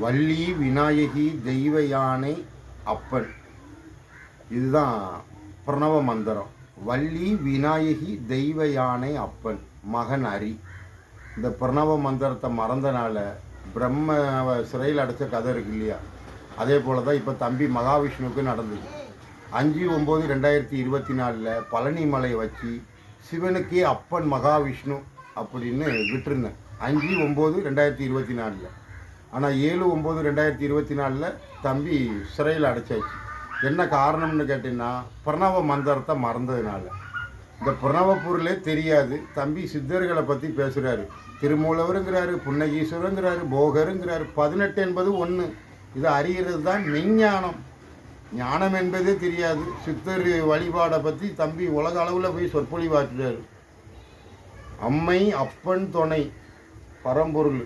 வள்ளி விநாயகி தெய்வ யானை அப்பன். இதுதான் பிரணவ மந்திரம். வள்ளி விநாயகி தெய்வ யானை அப்பன் மகன் ஹரி. இந்த பிரணவ மந்திரத்தை மறந்தனால பிரம்ம சிறையில் அடைச்ச கதை இருக்கு இல்லையா, அதே போல் தான் இப்போ தம்பி மகாவிஷ்ணுவுக்கு நடந்தது. 5/9/2024 பழனி மலையை வச்சு சிவனுக்கே அப்பன் மகாவிஷ்ணு அப்படின்னு விட்டுருந்தேன். 5/9/2024. ஆனால் 7/9/2024 தம்பி சிறையில் அடைச்சாச்சு. என்ன காரணம்னு கேட்டிங்கன்னா, பிரணவ மந்திரத்தை மறந்ததுனால. இந்த பிரணவ பொருளே தெரியாது. தம்பி சித்தர்களை பற்றி பேசுகிறாரு. திருமூலவருங்கிறாரு, புன்னகீஸ்வரங்கிறாரு, போகருங்கிறாரு. 18 என்பது 1. இதை அறிகிறது தான் மெஞ்ஞானம். ஞானம் என்பதே தெரியாது. சித்தர் வழிபாடை பற்றி தம்பி உலக அளவில் போய் சொற்பொழிவாற்றுறாரு. அம்மை அப்பன் துணை பரம்பொருள்